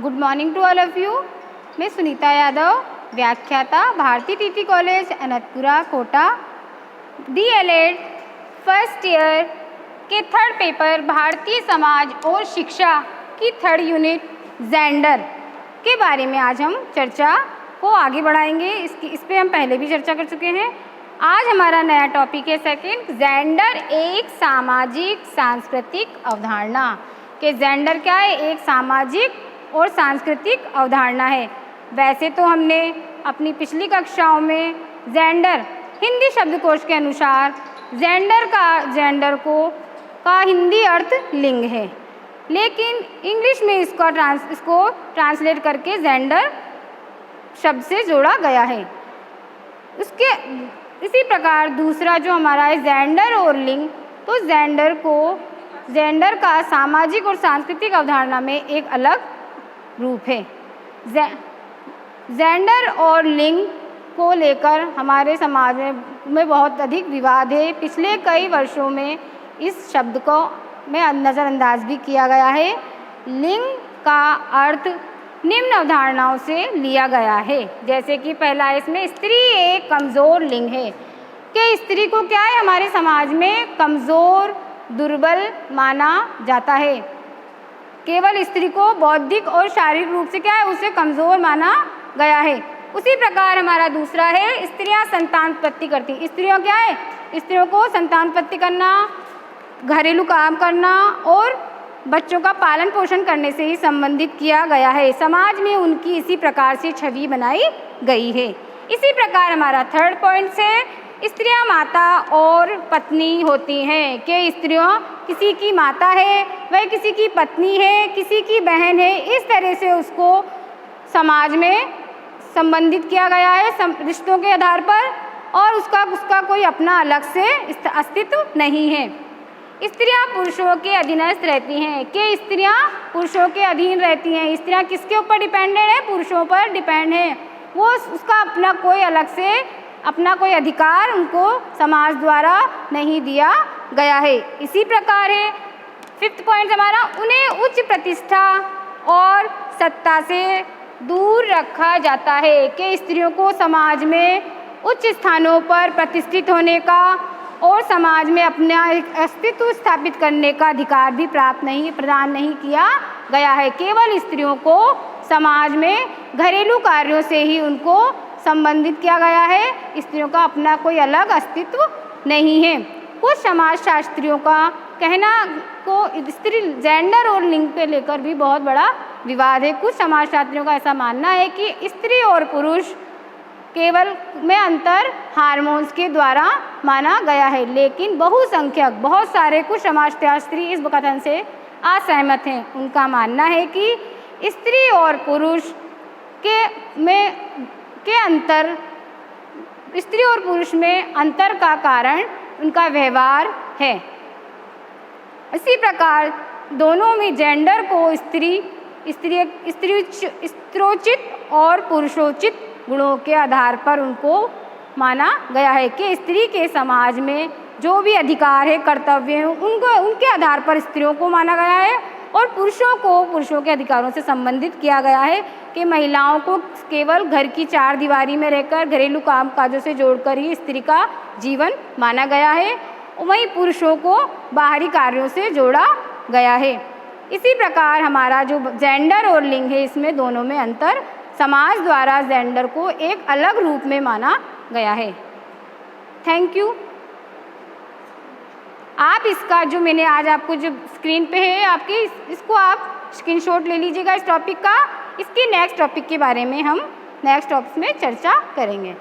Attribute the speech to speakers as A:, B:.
A: Good morning to all of you. मैं सुनीता यादव, व्याख्याता, Bharti TT college Anantpura Kota, DLED first year के third paper भारतीय समाज और शिक्षा की थर्ड यूनिट जेंडर के बारे में आज हम चर्चा को आगे बढ़ाएंगे। इस पे हम पहले भी चर्चा कर चुके हैं। आज हमारा नया टॉपिक है सेकंड, जेंडर एक सामाजिक सांस्कृतिक अवधारणा। कि जेंडर क्या है? एक सामाजिक और सांस्कृतिक अवधारणा है। वैसे तो हमने अपनी पिछली कक्षाओं में जेंडर हिंदी शब्दकोश के अनुसार जेंडर का हिंदी अर्थ लिंग है, लेकिन इंग्लिश में इसको ट्रांसलेट करके जेंडर शब्द से जोड़ा गया है। इसी प्रकार दूसरा जो हमारा है जेंडर और लिंग, तो जेंडर का सामाजिक और सांस्कृतिक अवधारणा में एक अलग रूप है। जेंडर और लिंग को लेकर हमारे समाज में बहुत अधिक विवाद है। पिछले कई वर्षों में इस शब्द को में नज़रअंदाज भी किया गया है। लिंग का अर्थ निम्न अवधारणाओं से लिया गया है। जैसे कि पहला इसमें स्त्री एक कमज़ोर लिंग है, कि स्त्री को क्या है हमारे समाज में कमज़ोर दुर्बल माना जाता है। केवल स्त्री को बौद्धिक और शारीरिक रूप से क्या है, उसे कमज़ोर माना गया है। उसी प्रकार हमारा दूसरा है स्त्रियां संतान उत्पत्ति करती। स्त्रियों क्या है? स्त्रियों को संतान उत्पत्ति करना, घरेलू काम करना और बच्चों का पालन पोषण करने से ही संबंधित किया गया है। समाज में उनकी इसी प्रकार से छवि बनाई गई है। इसी प्रकार हमारा थर्ड पॉइंट से स्त्रियां माता और पत्नी होती हैं, कि स्त्रियों किसी की माता है, वह किसी की पत्नी है, किसी की बहन है। इस तरह से उसको समाज में संबंधित किया गया है रिश्तों के आधार पर, और उसका कोई अपना अलग से अस्तित्व नहीं है। स्त्रियां पुरुषों के अधीनस्थ रहती हैं, कि स्त्रियां पुरुषों के अधीन रहती हैं। स्त्रियां किसके ऊपर डिपेंडेंट है? पुरुषों पर डिपेंड है। वो उसका अपना कोई अलग से अपना कोई अधिकार उनको समाज द्वारा नहीं दिया गया है। इसी प्रकार है फिफ्थ पॉइंट हमारा, उन्हें उच्च प्रतिष्ठा और सत्ता से दूर रखा जाता है, कि स्त्रियों को समाज में उच्च स्थानों पर प्रतिष्ठित होने का और समाज में अपना एक अस्तित्व स्थापित करने का अधिकार भी प्रदान नहीं किया गया है। केवल स्त्रियों को समाज में घरेलू कार्यों से ही उनको संबंधित किया गया है। स्त्रियों का अपना कोई अलग अस्तित्व नहीं है। कुछ समाजशास्त्रियों का कहना को स्त्री जेंडर और लिंग पे लेकर भी बहुत बड़ा विवाद है। कुछ समाजशास्त्रियों का ऐसा मानना है कि स्त्री और पुरुष केवल में अंतर हार्मोन्स के द्वारा माना गया है, लेकिन बहुसंख्यक बहुत सारे कुछ समाजशास्त्री इस कथन से असहमत हैं। उनका मानना है कि स्त्री और पुरुष स्त्री और पुरुष में अंतर का कारण उनका व्यवहार है। इसी प्रकार दोनों में जेंडर को स्त्रोचित और पुरुषोचित गुणों के आधार पर उनको माना गया है, कि स्त्री के समाज में जो भी अधिकार है, कर्तव्य हैं, उनके आधार पर स्त्रियों को माना गया है, और पुरुषों को पुरुषों के अधिकारों से संबंधित किया गया है, कि महिलाओं को केवल घर की चार दीवारी में रहकर घरेलू काम काजों से जोड़कर ही स्त्री का जीवन माना गया है। वहीं पुरुषों को बाहरी कार्यों से जोड़ा गया है। इसी प्रकार हमारा जो जेंडर और लिंग है, इसमें दोनों में अंतर समाज द्वारा जेंडर को एक अलग रूप में माना गया है। Thank you. आप इसका जो मैंने आज आपको जो स्क्रीन पे है आपकी, इसको आप स्क्रीनशॉट ले लीजिएगा इस टॉपिक का। इसके नेक्स्ट टॉपिक के बारे में हम नेक्स्ट टॉपिक में चर्चा करेंगे।